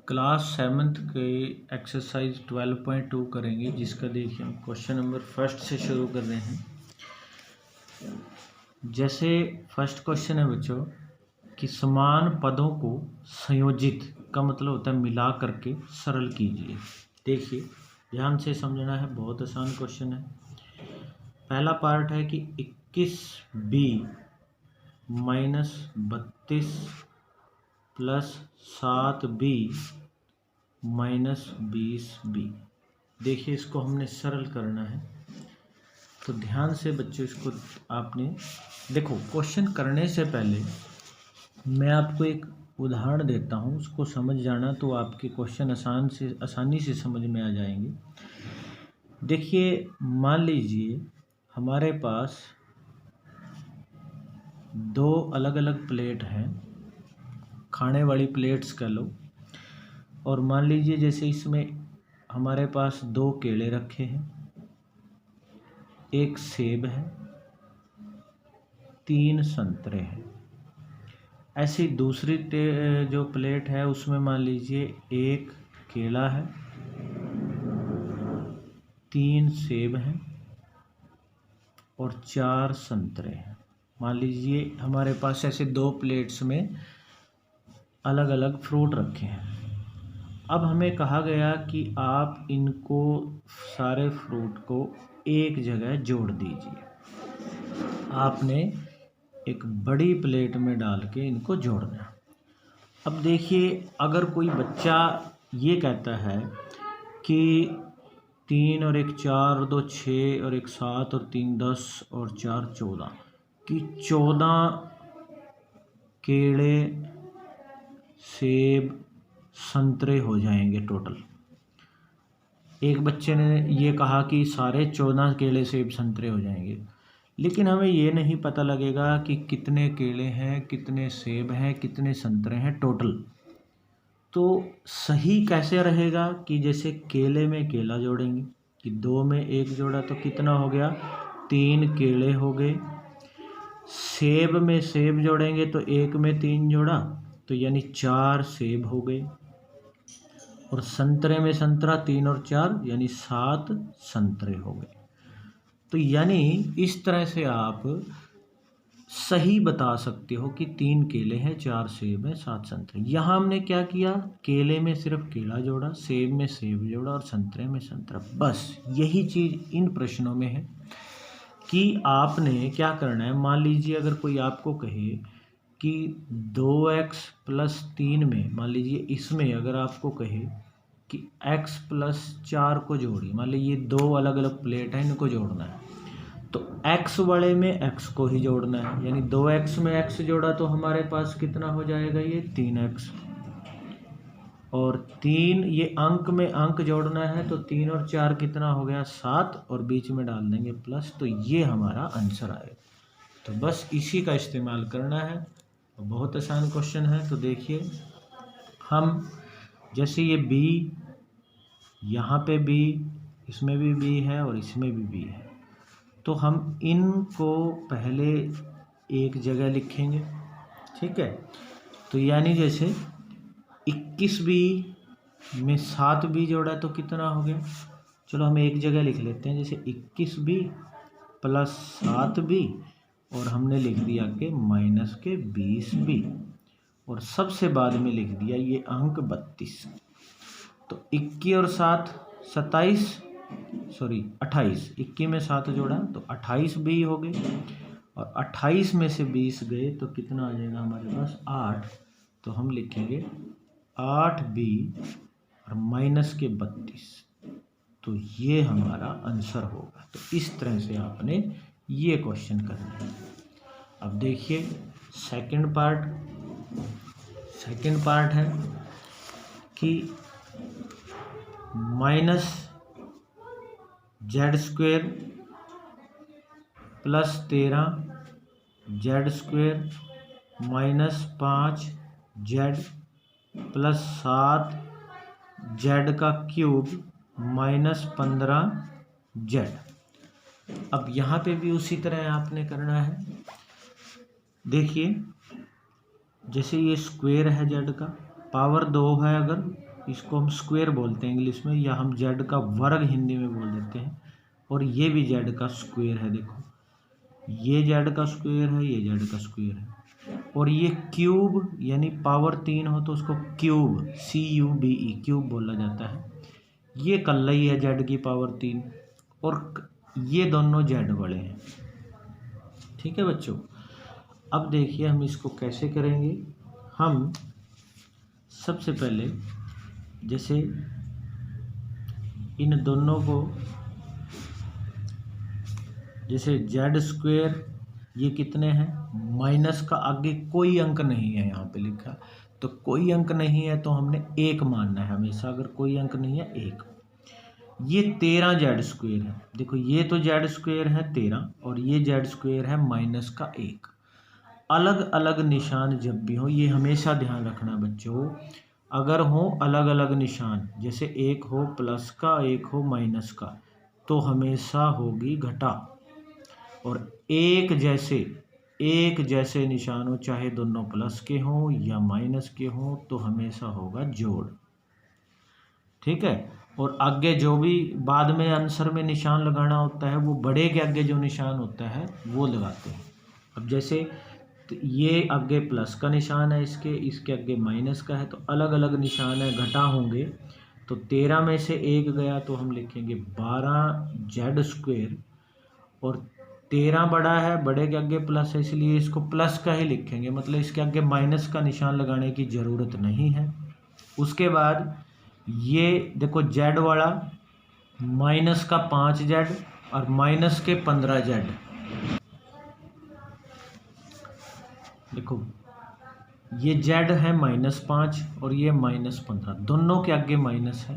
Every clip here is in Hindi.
क्लास 7th के एक्सरसाइज 12.2 करेंगे, जिसका देखिए हम क्वेश्चन नंबर फर्स्ट से शुरू कर रहे हैं। जैसे फर्स्ट क्वेश्चन है बच्चों कि समान पदों को संयोजित का मतलब होता है मिला करके सरल कीजिए। देखिए ध्यान से समझना है, बहुत आसान क्वेश्चन है। पहला पार्ट है कि 21b minus 32 plus 7b minus 20b। देखिए इसको हमने सरल करना है, तो ध्यान से बच्चों इसको आपने देखो। क्वेश्चन करने से पहले मैं आपको एक उदाहरण देता हूँ, उसको समझ जाना तो आपके क्वेश्चन आसानी से समझ में आ जाएंगे। देखिए मान लीजिए हमारे पास दो अलग अलग प्लेट हैं, खाने वाली प्लेट्स कह लो, और मान लीजिए जैसे इसमें हमारे पास 2 केले रखे हैं, एक सेब है, 3 संतरे हैं। ऐसी दूसरी जो प्लेट है उसमें मान लीजिए 1 केला है, 3 सेब हैं और 4 संतरे हैं। मान लीजिए हमारे पास ऐसे 2 प्लेट्स में अलग अलग फ्रूट रखे हैं। अब हमें कहा गया कि आप इनको सारे फ्रूट को एक जगह जोड़ दीजिए। आपने एक बड़ी प्लेट में डाल के इनको जोड़ना है। अब देखिए अगर कोई बच्चा ये कहता है कि 3 और 1 4 और 2 6 और 1 7 और 3 10 और 4 14 कि 14 केले सेब संतरे हो जाएंगे टोटल। एक बच्चे ने ये कहा कि सारे 14 केले सेब संतरे हो जाएंगे, लेकिन हमें ये नहीं पता लगेगा कि कितने केले हैं, कितने सेब हैं, कितने संतरे हैं टोटल। तो सही कैसे रहेगा कि जैसे केले में केला जोड़ेंगे कि 2 में 1 जोड़ा तो कितना हो गया, 3 केले हो गए। सेब में सेब जोड़ेंगे तो 1 में 3 जोड़ा तो यानी 4 सेब हो गए, और संतरे में संतरा 3 और 4 यानी 7 संतरे हो गए। तो यानी इस तरह से आप सही बता सकते हो कि 3 केले हैं, 4 सेब हैं, 7 संतरे। यहाँ हमने क्या किया, केले में सिर्फ केला जोड़ा, सेब में सेब जोड़ा और संतरे में संतरा। बस यही चीज़ इन प्रश्नों में है कि आपने क्या करना है। मान लीजिए अगर कोई आपको कहे कि 2x प्लस 3 में, मान लीजिए इसमें अगर आपको कहे कि x प्लस 4 को जोड़िए, मान लीजिए 2 अलग अलग प्लेट है, इनको जोड़ना है, तो x वाले में x को ही जोड़ना है, यानी 2x में x जोड़ा तो हमारे पास कितना हो जाएगा, ये 3x, और 3 ये अंक में अंक जोड़ना है तो 3 और 4 कितना हो गया, 7, और बीच में डाल देंगे प्लस, तो ये हमारा आंसर आएगा। तो बस इसी का इस्तेमाल करना है, बहुत आसान क्वेश्चन है। तो देखिए हम जैसे ये b, यहाँ पे b, इसमें भी b है और इसमें भी b है, तो हम इनको पहले एक जगह लिखेंगे, ठीक है। तो यानी जैसे 21b में 7b जोड़ा तो कितना हो गया, चलो हम एक जगह लिख लेते हैं, जैसे 21b प्लस 7b और हमने लिख दिया कि माइनस के 20b, और सबसे बाद में लिख दिया ये अंक 32। तो 21 और 7 27, सॉरी 28, 21 में 7 जोड़ा तो 28b हो गए, और 28 में से 20 गए तो कितना आ जाएगा हमारे पास 8। तो हम लिखेंगे 8b और माइनस के 32, तो ये हमारा आंसर होगा। तो इस तरह से आपने ये क्वेश्चन करना है। अब देखिए सेकंड पार्ट है कि minus Z square plus 13 Z square minus 5 Z plus 7 Z का क्यूब माइनस 15 जेड। अब यहाँ पे भी उसी तरह आपने करना है। देखिए जैसे ये स्क्वायर है जेड का, पावर 2 है अगर इसको हम स्क्वायर बोलते हैं इंग्लिश में, या हम जेड का वर्ग हिंदी में बोल देते हैं। और ये भी जेड का स्क्वायर है, देखो ये जेड का स्क्वायर है, ये जेड का स्क्वायर है। और ये क्यूब यानी पावर 3 हो तो उसको क्यूब CUBE क्यूब बोला जाता है। ये कल्ला ही है जेड की पावर 3, और ये दोनों जेड बड़े हैं। ठीक है बच्चों, अब देखिए हम इसको कैसे करेंगे। हम सबसे पहले जैसे इन दोनों को, जैसे जेड स्क्वायर ये कितने हैं, माइनस का आगे कोई अंक नहीं है यहाँ पे लिखा, तो कोई अंक नहीं है तो हमने 1 मानना है हमेशा, अगर कोई अंक नहीं है 1। ये 13 जेड स्क्वायर है, देखो ये तो जेड स्क्वायर है 13, और ये जेड स्क्वायर है माइनस का 1। अलग अलग निशान जब भी हो, ये हमेशा ध्यान रखना बच्चों, अगर हो अलग अलग निशान, जैसे एक हो प्लस का एक हो माइनस का, तो हमेशा होगी घटा। और एक जैसे निशान हो, चाहे दोनों प्लस के हों या माइनस के हों, तो हमेशा होगा जोड़। ठीक है, और आगे जो भी बाद में आंसर में निशान लगाना होता है, वो बड़े के आगे जो निशान होता है वो लगाते हैं। अब जैसे तो ये आगे प्लस का निशान है, इसके आगे माइनस का है, तो अलग अलग निशान है, घटा होंगे। तो 13 में से 1 गया तो हम लिखेंगे 12 जेड स्क्वायर, और 13 बड़ा है, बड़े के आगे प्लस है, इसलिए इसको प्लस का ही लिखेंगे, मतलब इसके आगे माइनस का निशान लगाने की ज़रूरत नहीं है। उसके बाद ये देखो जेड वाला माइनस का 5 जेड और माइनस के 15 जेड, देखो ये जेड है -5 और ये -15, दोनों के आगे माइनस है,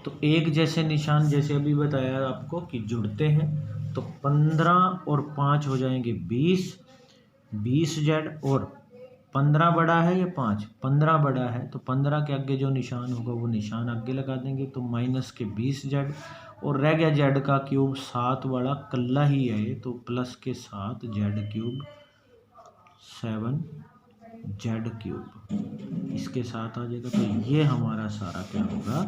तो एक जैसे निशान जैसे अभी बताया आपको कि जुड़ते हैं, तो 15 और 5 हो जाएंगे 20 जेड, और 15 बड़ा है या 15 बड़ा है, तो 15 के आगे जो निशान होगा वो निशान आगे लगा देंगे, तो माइनस के 20 जेड, और रह गया जेड का क्यूब 7 वाला, कल्ला ही है ये, तो प्लस के 7 जेड क्यूब 7 जेड क्यूब इसके साथ आ जाएगा। तो ये हमारा सारा क्या होगा,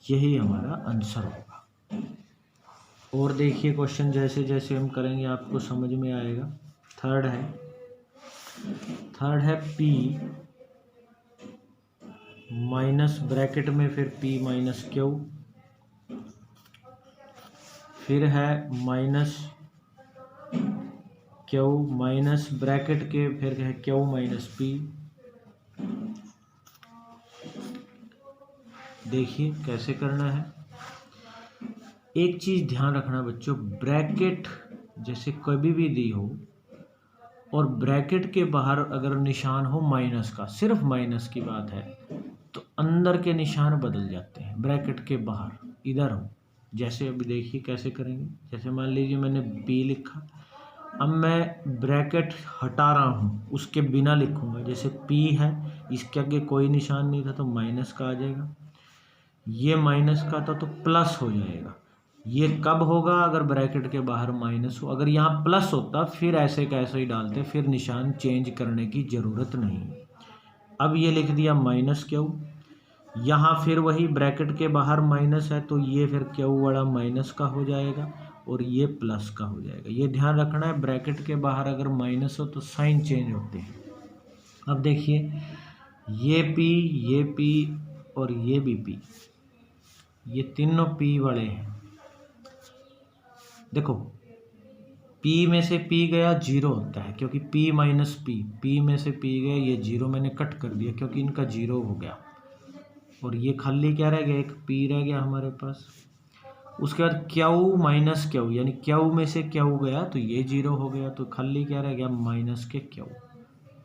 यही हमारा आंसर होगा। और देखिए क्वेश्चन जैसे जैसे हम करेंगे आपको समझ में आएगा। थर्ड है P माइनस ब्रैकेट में फिर P माइनस क्यू, फिर है माइनस क्यू माइनस ब्रैकेट के फिर है क्यू माइनस P। देखिए कैसे करना है। एक चीज़ ध्यान रखना बच्चों, ब्रैकेट जैसे कभी भी दी हो और ब्रैकेट के बाहर अगर निशान हो माइनस का, सिर्फ माइनस की बात है, तो अंदर के निशान बदल जाते हैं। ब्रैकेट के बाहर इधर हो, जैसे अभी देखिए कैसे करेंगे। जैसे मान लीजिए मैंने P लिखा, अब मैं ब्रैकेट हटा रहा हूँ, उसके बिना लिखूँगा। जैसे P है, इसके आगे कोई निशान नहीं था तो माइनस का आ जाएगा, ये माइनस का था तो प्लस हो जाएगा। ये कब होगा, अगर ब्रैकेट के बाहर माइनस हो। अगर यहाँ प्लस होता फिर ऐसे कैसे ही डालते, फिर निशान चेंज करने की ज़रूरत नहीं। अब ये लिख दिया माइनस क्यू, यहाँ फिर वही ब्रैकेट के बाहर माइनस है तो ये फिर क्यू वाला माइनस का हो जाएगा और ये प्लस का हो जाएगा। ये ध्यान रखना है, ब्रैकेट के बाहर अगर माइनस हो तो साइन चेंज होते हैं। अब देखिए ये P और ये भी P, ये तीनों P वाले हैं। देखो P में से P गया 0 होता है, क्योंकि P माइनस P में से P गया, ये 0 मैंने कट कर दिया क्योंकि इनका 0 हो गया। और ये खाली क्या रह गया, एक P रह गया हमारे पास। उसके बाद क्यू माइनस क्यू, यानी क्यू में से क्यू गया तो ये 0 हो गया, तो खाली क्या रह गया, माइनस के क्यू।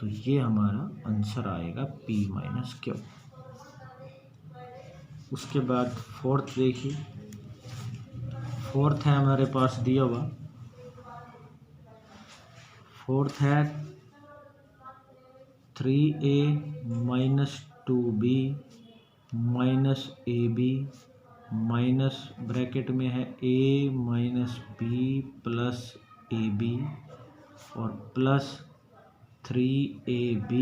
तो ये हमारा आंसर आएगा P माइनस क्यू। उसके बाद फोर्थ देखिए, फोर्थ है हमारे पास दिया हुआ, फोर्थ है 3A minus 2B minus AB minus bracket में है A minus B plus AB और प्लस 3AB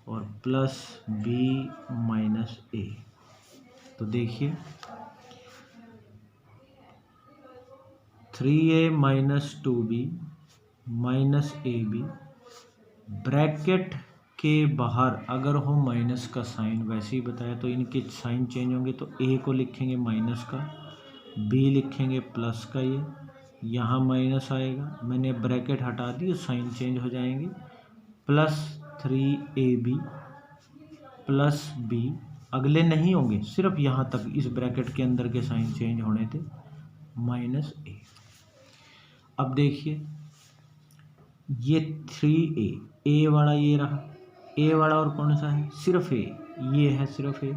और प्लस B माइनस A। तो देखिए 3a minus 2b minus ab, bracket के बाहर अगर हो माइनस का साइन, वैसे ही बताया तो इनके साइन चेंज होंगे, तो a को लिखेंगे माइनस का, b लिखेंगे प्लस का, ये यहाँ माइनस आएगा, मैंने ब्रैकेट हटा दी, साइन चेंज हो जाएंगे, प्लस 3ab प्लस b, अगले नहीं होंगे, सिर्फ यहाँ तक इस ब्रैकेट के अंदर के साइन चेंज होने थे, माइनस a। अब देखिए ये 3a वाला ये रहा, a वाला और कौन सा है, सिर्फ a, ये है सिर्फ a,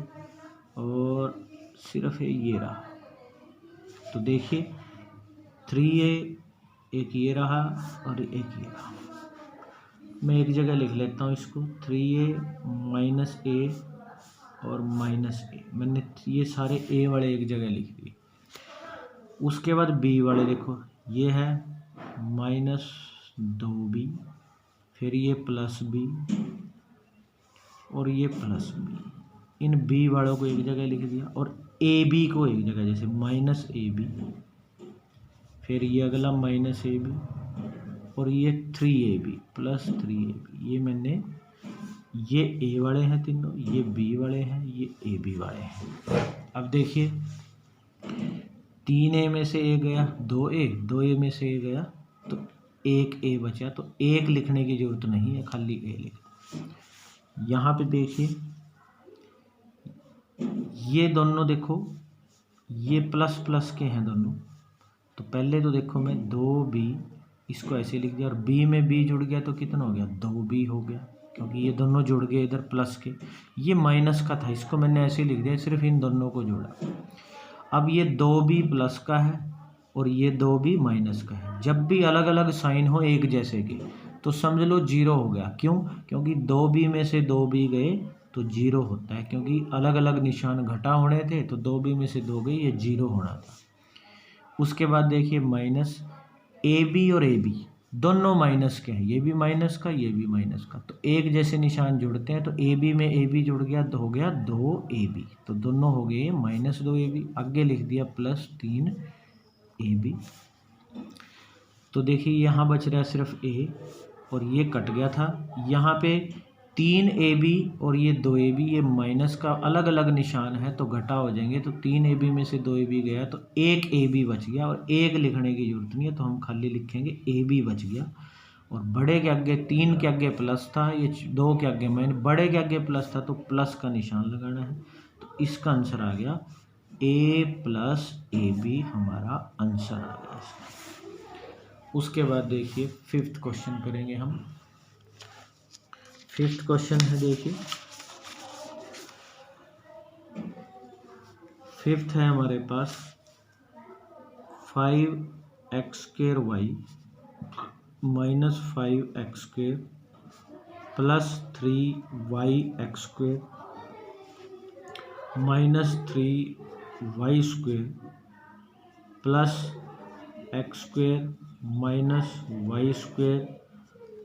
और सिर्फ a ये रहा। तो देखिए 3a, एक ये रहा और एक ये रहा। मैं एक जगह लिख लेता हूँ इसको, 3a माइनस a और माइनस a, मैंने ये सारे a वाले एक जगह लिख दिए। उसके बाद b वाले देखो, ये है माइनस 2b, फिर ये प्लस b और ये प्लस b, इन b वालों को एक जगह लिख दिया, और ab को एक जगह, जैसे माइनस ab, फिर ये अगला माइनस ab और ये 3ab प्लस 3ab, ये मैंने, ये a वाले हैं तीनों, ये b वाले हैं, ये ab वाले हैं। अब देखिए 3a में से a गया, 2a में से a गया, तो एक a बचा, तो एक लिखने की जरूरत नहीं है, खाली a लिख। यहाँ पे देखिए ये दोनों देखो, ये प्लस प्लस के हैं दोनों, तो पहले तो देखो मैं 2b इसको ऐसे लिख दिया, और b में b जुड़ गया तो कितना हो गया, 2b हो गया, क्योंकि ये दोनों जुड़ गए इधर प्लस के। ये माइनस का था, इसको मैंने ऐसे लिख दिया, सिर्फ इन दोनों को जोड़ा। अब ये 2b प्लस का है और ये 2b माइनस का है, जब भी अलग अलग साइन हो एक जैसे के तो समझ लो जीरो हो गया। क्यों? क्योंकि 2b में से 2b गए तो जीरो होता है, क्योंकि अलग अलग निशान घटा होने थे, तो 2b में से 2 गए, ये जीरो होना था। उसके बाद देखिए माइनस ab और ab दोनों माइनस के हैं, ये भी माइनस का, ये भी माइनस का, तो एक जैसे निशान जुड़ते हैं, तो ab में ab जुड़ गया तो हो गया 2ab, तो दोनों हो गए माइनस 2ab। आगे लिख दिया प्लस 3ab। तो देखिए यहाँ बच रहा है सिर्फ a, और ये कट गया था, यहाँ पे 3ab और ये 2ab, ये माइनस का अलग अलग निशान है तो घटा हो जाएंगे, तो 3ab में से 2ab गया तो एक ab बच गया, और एक लिखने की जरूरत नहीं है, तो हम खाली लिखेंगे ab बच गया। और बड़े के आगे 3 के आगे प्लस था, ये 2 के आगे माइनस, बड़े के आगे प्लस था तो प्लस का निशान लगाना है, तो इसका आंसर आ गया a प्लस ab, हमारा आंसर आ गया इसका। उसके बाद देखिए 5th क्वेश्चन करेंगे हम। 5th क्वेश्चन है, देखिए 5th है हमारे पास 5x² minus 5x² plus 3yx² minus 3y² plus x² minus y²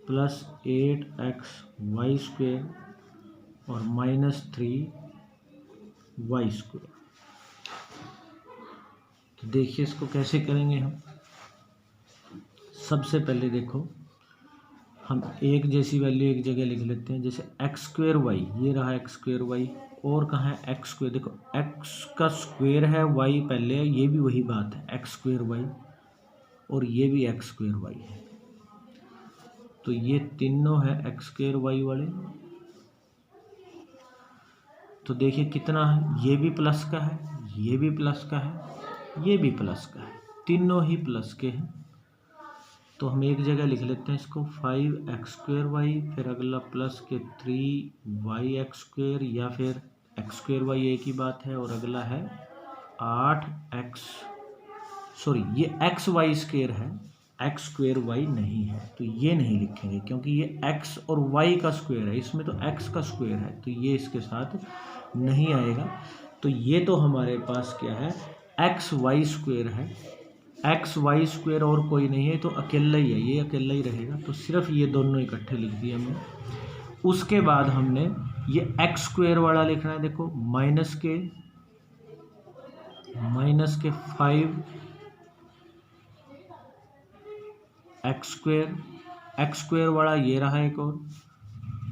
plus 8xy² और माइनस 3y²। तो देखिए इसको कैसे करेंगे हम। सबसे पहले देखो हम एक जैसी वैल्यू एक जगह लिख लेते हैं, जैसे x²y, ये रहा x²y, और कहाँ है x², देखो x का स्क्वायर है, y पहले है, ये भी वही बात है x²y, और ये भी x²y है, तो ये तीनों है x² वाले। तो देखिए कितना है, ये भी प्लस का है, ये भी प्लस का है, ये भी प्लस का है, तीनों ही प्लस के हैं। तो हम एक जगह लिख लेते हैं इसको 5x²y, फिर अगला प्लस के 3yx², या फिर x²y एक ही बात है, और अगला है 8x, सॉरी ये xy² है, x²y नहीं है, तो ये नहीं लिखेंगे क्योंकि ये x और y का स्क्वायर है, इसमें तो x का स्क्वायर है, तो ये इसके साथ नहीं आएगा। तो ये तो हमारे पास क्या है, xy² है, xy² और कोई नहीं है, तो अकेला ही है, ये अकेला ही रहेगा, तो सिर्फ ये दोनों इकट्ठे लिख दिए हमने। उसके बाद हमने ये x² वाला लिखना है, देखो माइनस के माइनस के 5 एक्स स्क्वेयर वाला ये रहा एक और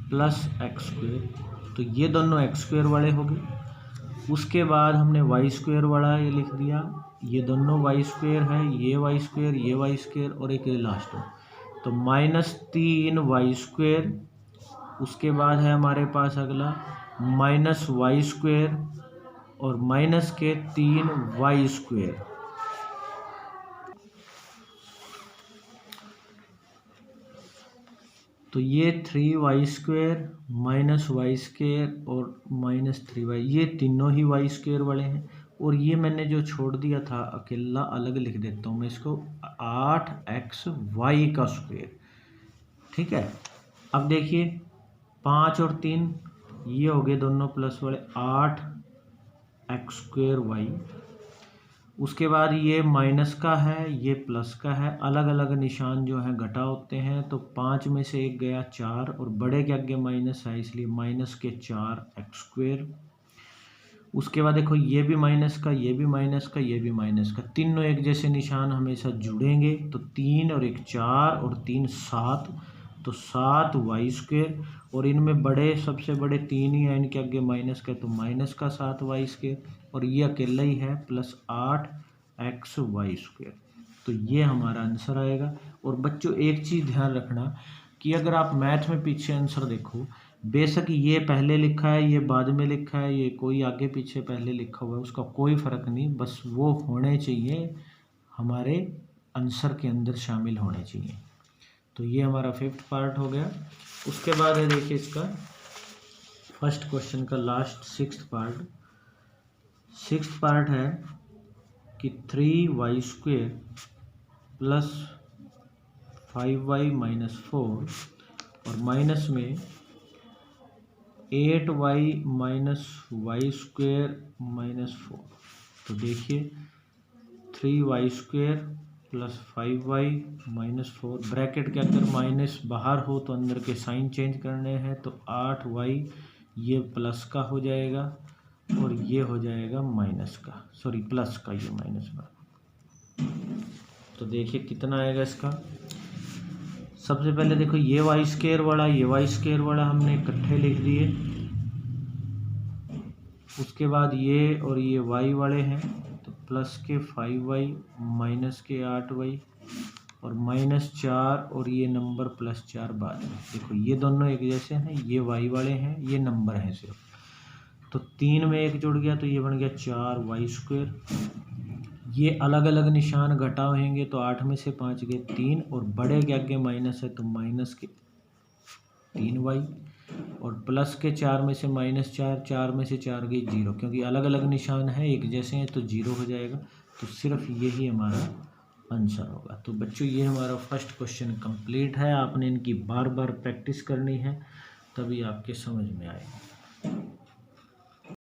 प्लस एक्स स्क्वेयर, तो ये दोनों एक्स स्क्वेयर वाले हो गए। उसके बाद हमने वाई स्क्वेयर वाला ये लिख दिया, ये दोनों वाई स्क्वेयर है, ये वाई स्क्वेयर, ये वाई स्क्वेयर और एक ये लास्ट में, तो -3 वाई स्क्वेयर। उसके बाद है हमारे पास अगला माइनस वाई स्क्वेयर और माइनस के 3 वाई स्क्वेयर। तो ये 3 y square minus y square और -3y, ये तीनों ही वाई स्क्वेयर वाले हैं। और ये मैंने जो छोड़ दिया था अकेला अलग लिख देता हूँ मैं इसको, 8xy का स्क्वेयर। ठीक है, अब देखिए 5 और 3 ये हो गए दोनों प्लस वाले, 8x स्क्वेयर वाई। उसके बाद ये माइनस का है, ये प्लस का है, अलग अलग निशान जो है घटा होते हैं, तो 5 में से एक गया 4 और बड़े के आगे माइनस है इसलिए माइनस के 4 एक्स स्क्वेयर। उसके बाद देखो ये भी माइनस का, ये भी माइनस का, ये भी माइनस का, तीनों एक जैसे निशान हमेशा जुड़ेंगे, तो 3 और 1 4 और 3 7, तो 7 वाई स्क्वेयर। और इनमें बड़े सबसे बड़े 3 ही हैं, इनके आगे माइनस का, तो माइनस का 7 वाई स्क्वेयर और ये अकेला ही है प्लस 8 एक्स वाई स्क्वेयर। तो ये हमारा आंसर आएगा। और बच्चों एक चीज़ ध्यान रखना कि अगर आप मैथ में पीछे आंसर देखो, बेशक ये पहले लिखा है, ये बाद में लिखा है, ये कोई आगे पीछे पहले लिखा हुआ है, उसका कोई फ़र्क नहीं, बस वो होने चाहिए हमारे आंसर के अंदर शामिल होने चाहिए। तो ये हमारा 5th पार्ट हो गया। उसके बाद है देखिए इसका फर्स्ट क्वेश्चन का last 6th part. 6th part है कि 3y square plus 5y minus 4 और माइनस में 8y minus y square minus 4। तो देखिए 3y square plus 5y minus 4, bracket के अंदर माइनस बाहर हो तो अंदर के साइन चेंज करने हैं, तो 8y ये प्लस का हो जाएगा और ये हो जाएगा माइनस का, सॉरी प्लस का, ये माइनस का। तो देखिए कितना आएगा इसका। सबसे पहले देखो ये वाई स्क्वेयर वाला, ये वाई स्क्वेयर वाला हमने इकट्ठे लिख दिए। उसके बाद ये और ये वाई वाले हैं, तो प्लस के 5y माइनस के 8y और माइनस 4 और ये नंबर प्लस 4 बाद में। देखो ये दोनों एक जैसे हैं, ये वाई वाले हैं, ये नंबर हैं सिर्फ, तो 3 में 1 जुड़ गया तो ये बन गया 4y स्क्वेयर। ये अलग अलग निशान घटा होंगे, तो 8 में से 5 गए 3 और बड़े के आगे माइनस है तो माइनस के 3y और प्लस के 4 में से -4, 4 में से 4 गई 0, क्योंकि अलग अलग निशान है एक जैसे हैं तो 0 हो जाएगा। तो सिर्फ यही हमारा आंसर होगा। तो बच्चों ये हमारा फर्स्ट क्वेश्चन कंप्लीट है। आपने इनकी बार बार प्रैक्टिस करनी है, तभी आपके समझ में आएगा।